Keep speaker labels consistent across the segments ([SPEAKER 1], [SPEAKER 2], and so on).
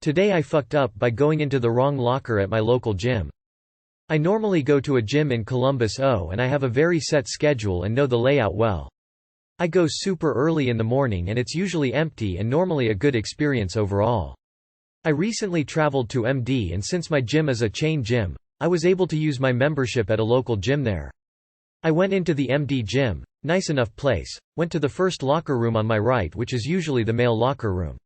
[SPEAKER 1] Today I fucked up by going into the wrong locker at my local gym. I normally go to a gym in Columbus, and I have a very set schedule and know the layout well. I go super early in the morning and it's usually empty and normally a good experience overall. I recently traveled to MD, and since my gym is a chain gym, I was able to use my membership at a local gym there. I went into the MD gym, nice enough place, went to the first locker room on my right, which is usually the male locker room.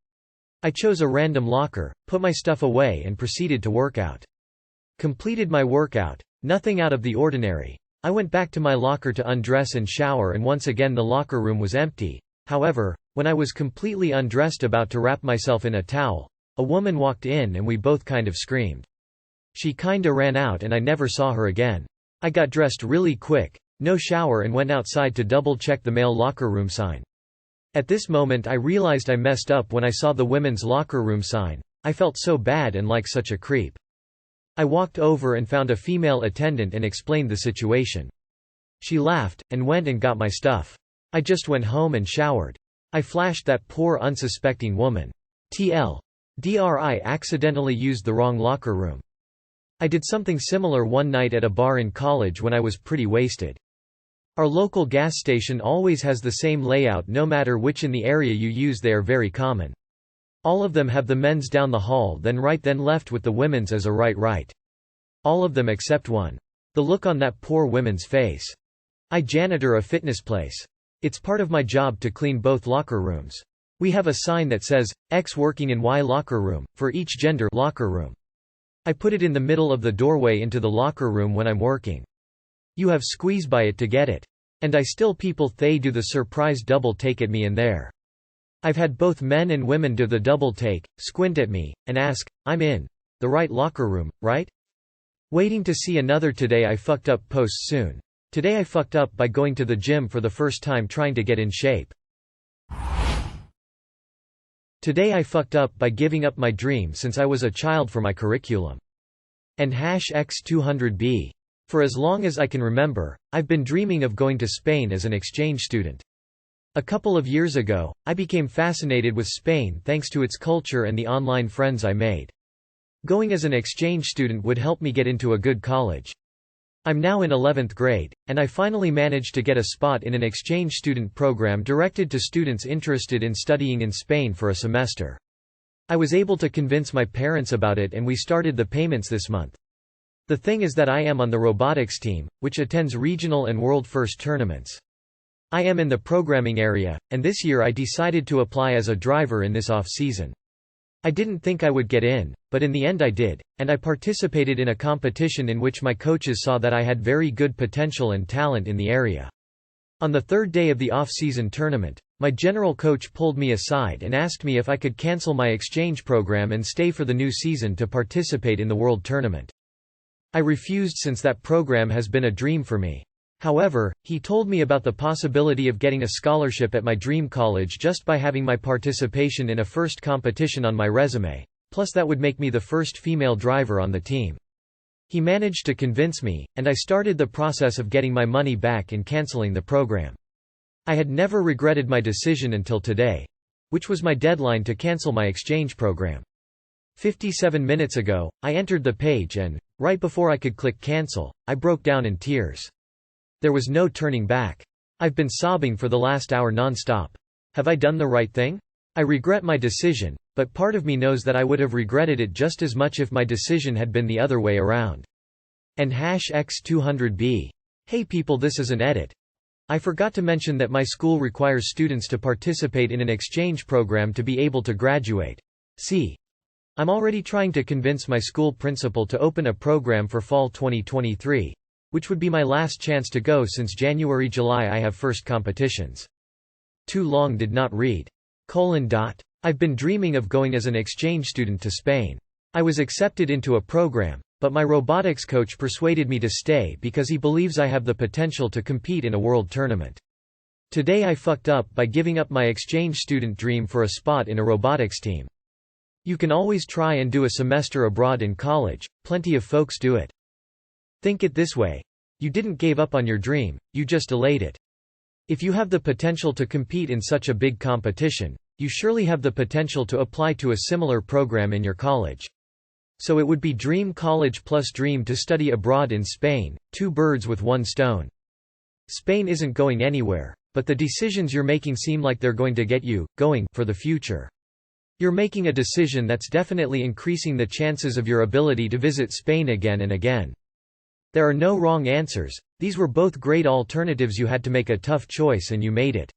[SPEAKER 1] I chose a random locker, put my stuff away and proceeded to work out. Completed my workout, nothing out of the ordinary. I went back to my locker to undress and shower, and once again the locker room was empty. However, when I was completely undressed about to wrap myself in a towel, a woman walked in and we both kind of screamed. She kinda ran out and I never saw her again. I got dressed really quick, no shower, and went outside to double check the male locker room sign. At this moment I realized I messed up when I saw the women's locker room sign. I felt so bad and like such a creep. I walked over and found a female attendant and explained the situation. She laughed, and went and got my stuff. I just went home and showered. I flashed that poor unsuspecting woman. TLDR, accidentally used the wrong locker room. I did something similar one night at a bar in college when I was pretty wasted. Our local gas station always has the same layout no matter which in the area you use, they are very common. All of them have the men's down the hall, then right, then left, with the women's as a right. All of them except one. The look on that poor woman's face. I janitor a fitness place. It's part of my job to clean both locker rooms. We have a sign that says, X working in Y locker room, for each gender locker room. I put it in the middle of the doorway into the locker room when I'm working. You have squeeze by it to get it. And I still people they do the surprise double take at me in there. I've had both men and women do the double take, squint at me, and ask, I'm in the right locker room, right? Waiting to see another Today I Fucked Up post soon. Today I fucked up by going to the gym for the first time trying to get in shape. Today I fucked up by giving up my dream since I was a child for my curriculum. And #X200B. For as long as I can remember, I've been dreaming of going to Spain as an exchange student. A couple of years ago, I became fascinated with Spain thanks to its culture and the online friends I made. Going as an exchange student would help me get into a good college. I'm now in 11th grade, and I finally managed to get a spot in an exchange student program directed to students interested in studying in Spain for a semester. I was able to convince my parents about it and we started the payments this month. The thing is that I am on the robotics team, which attends regional and world first tournaments. I am in the programming area, and this year I decided to apply as a driver in this off-season. I didn't think I would get in, but in the end I did, and I participated in a competition in which my coaches saw that I had very good potential and talent in the area. On the third day of the off-season tournament, my general coach pulled me aside and asked me if I could cancel my exchange program and stay for the new season to participate in the world tournament. I refused since that program has been a dream for me. However, he told me about the possibility of getting a scholarship at my dream college just by having my participation in a first competition on my resume, plus that would make me the first female driver on the team. He managed to convince me, and I started the process of getting my money back and cancelling the program. I had never regretted my decision until today, which was my deadline to cancel my exchange program. 57 minutes ago, I entered the page and, right before I could click cancel, I broke down in tears. There was no turning back. I've been sobbing for the last hour non-stop. Have I done the right thing? I regret my decision, but part of me knows that I would have regretted it just as much if my decision had been the other way around. And #X200B. Hey people, this is an edit. I forgot to mention that my school requires students to participate in an exchange program to be able to graduate. See. I'm already trying to convince my school principal to open a program for fall 2023, which would be my last chance to go since January-July I have first competitions. Too long did not read. I've been dreaming of going as an exchange student to Spain. I was accepted into a program, but my robotics coach persuaded me to stay because he believes I have the potential to compete in a world tournament. Today I fucked up by giving up my exchange student dream for a spot in a robotics team. You can always try and do a semester abroad in college, plenty of folks do it. Think it this way. You didn't give up on your dream, you just delayed it. If you have the potential to compete in such a big competition, you surely have the potential to apply to a similar program in your college. So it would be dream college plus dream to study abroad in Spain, two birds with one stone. Spain isn't going anywhere, but the decisions you're making seem like they're going to get you going for the future. You're making a decision that's definitely increasing the chances of your ability to visit Spain again and again. There are no wrong answers, these were both great alternatives. You had to make a tough choice and you made it.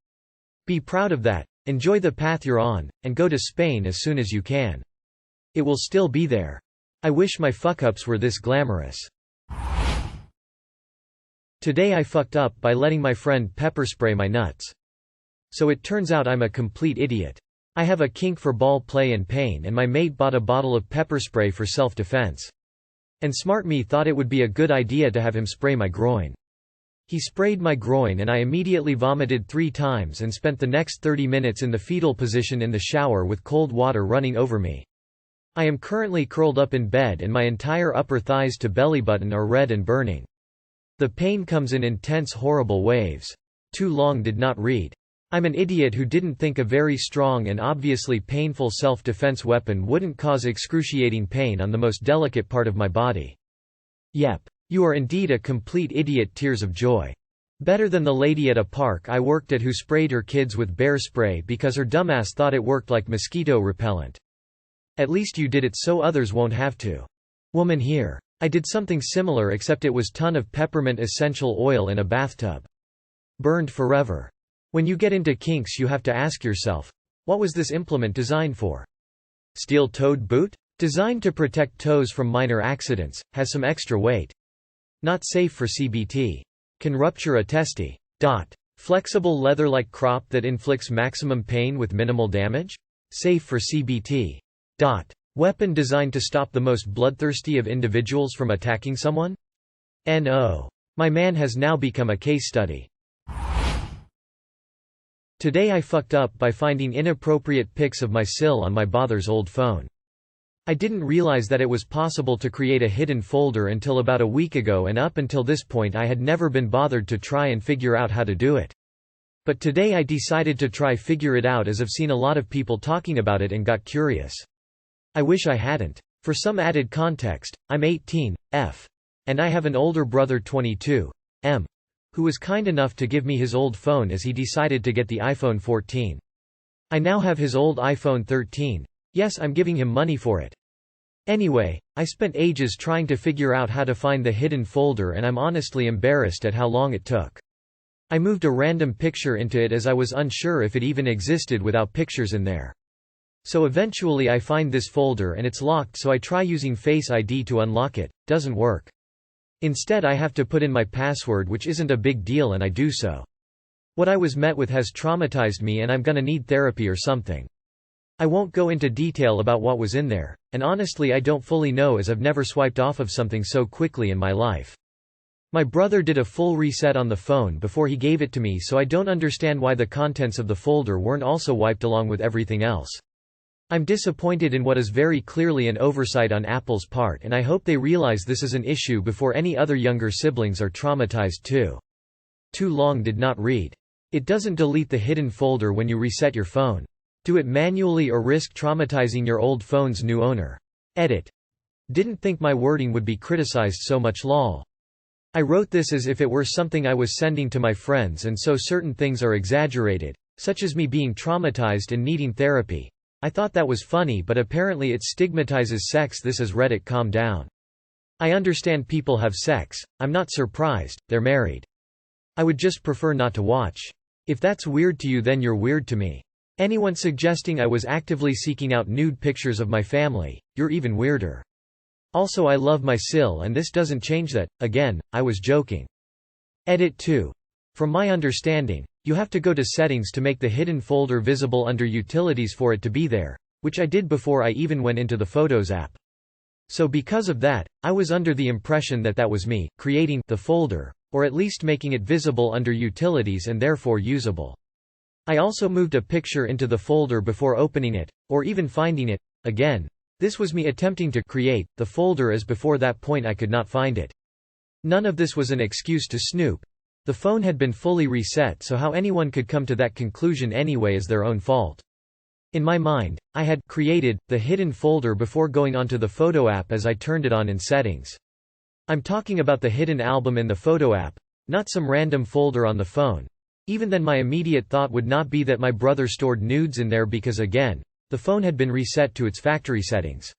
[SPEAKER 1] Be proud of that, enjoy the path you're on, and go to Spain as soon as you can. It will still be there. I wish my fuck-ups were this glamorous. Today I fucked up by letting my friend pepper spray my nuts. So it turns out I'm a complete idiot. I have a kink for ball play and pain, and my mate bought a bottle of pepper spray for self-defense. And smart me thought it would be a good idea to have him spray my groin. He sprayed my groin and I immediately vomited 3 times and spent the next 30 minutes in the fetal position in the shower with cold water running over me. I am currently curled up in bed and my entire upper thighs to belly button are red and burning. The pain comes in intense horrible waves. Too long did not read. I'm an idiot who didn't think a very strong and obviously painful self-defense weapon wouldn't cause excruciating pain on the most delicate part of my body. Yep. You are indeed a complete idiot. Tears of joy. Better than the lady at a park I worked at who sprayed her kids with bear spray because her dumbass thought it worked like mosquito repellent. At least you did it so others won't have to. Woman here. I did something similar except it was ton of peppermint essential oil in a bathtub. Burned forever. When you get into kinks you have to ask yourself, what was this implement designed for? Steel-toed boot? Designed to protect toes from minor accidents, has some extra weight. Not safe for CBT. Can rupture a testy. Flexible leather-like crop that inflicts maximum pain with minimal damage? Safe for CBT. Weapon designed to stop the most bloodthirsty of individuals from attacking someone? No. My man has now become a case study. Today I fucked up by finding inappropriate pics of my sill on my bother's old phone. I didn't realize that it was possible to create a hidden folder until about a week ago, and up until this point I had never been bothered to try and figure out how to do it. But today I decided to try figure it out as I've seen a lot of people talking about it and got curious. I wish I hadn't. For some added context, I'm 18, and I have an older brother 22, who was kind enough to give me his old phone as he decided to get the iPhone 14. I now have his old iPhone 13. Yes, I'm giving him money for it. Anyway, I spent ages trying to figure out how to find the hidden folder, and I'm honestly embarrassed at how long it took. I moved a random picture into it as I was unsure if it even existed without pictures in there. So eventually I find this folder and it's locked, so I try using Face ID to unlock it. Doesn't work. Instead I have to put in my password, which isn't a big deal, and I do so. What I was met with has traumatized me and I'm gonna need therapy or something. I won't go into detail about what was in there, and honestly I don't fully know as I've never swiped off of something so quickly in my life. My brother did a full reset on the phone before he gave it to me, so I don't understand why the contents of the folder weren't also wiped along with everything else. I'm disappointed in what is very clearly an oversight on Apple's part, and I hope they realize this is an issue before any other younger siblings are traumatized too. Too long did not read. It doesn't delete the hidden folder when you reset your phone. Do it manually or risk traumatizing your old phone's new owner. Edit. Didn't think my wording would be criticized so much, lol. I wrote this as if it were something I was sending to my friends, and so certain things are exaggerated, such as me being traumatized and needing therapy. I thought that was funny, but apparently it stigmatizes sex. This is Reddit. Calm down. I understand people have sex, I'm not surprised, they're married. I would just prefer not to watch. If that's weird to you, then you're weird to me. Anyone suggesting I was actively seeking out nude pictures of my family, you're even weirder. Also, I love my sill and this doesn't change that. Again, I was joking. Edit 2. From my understanding, you have to go to settings to make the hidden folder visible under utilities for it to be there, which I did before I even went into the Photos app. So because of that, I was under the impression that that was me creating the folder, or at least making it visible under utilities and therefore usable. I also moved a picture into the folder before opening it, or even finding it. Again, this was me attempting to create the folder, as before that point I could not find it. None of this was an excuse to snoop. The phone had been fully reset, so how anyone could come to that conclusion anyway is their own fault. In my mind, I had created the hidden folder before going onto the photo app as I turned it on in settings. I'm talking about the hidden album in the photo app, not some random folder on the phone. Even then my immediate thought would not be that my brother stored nudes in there because again, the phone had been reset to its factory settings.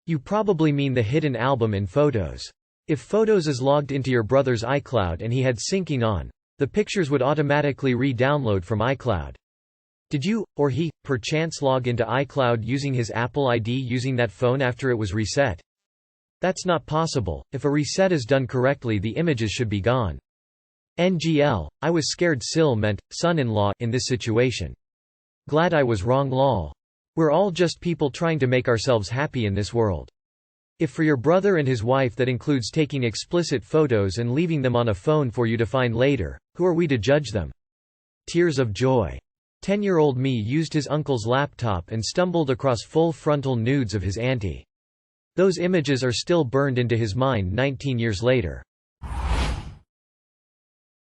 [SPEAKER 1] You probably mean the hidden album in Photos. If Photos is logged into your brother's iCloud and he had syncing on, the pictures would automatically re-download from iCloud. Did you, or he, perchance log into iCloud using his Apple ID using that phone after it was reset? That's not possible. If a reset is done correctly, the images should be gone. NGL, I was scared Sil meant, son-in-law, in this situation. Glad I was wrong lol. We're all just people trying to make ourselves happy in this world. If for your brother and his wife that includes taking explicit photos and leaving them on a phone for you to find later, who are we to judge them? Tears of joy. 10-year-old me used his uncle's laptop and stumbled across full frontal nudes of his auntie. Those images are still burned into his mind 19 years later.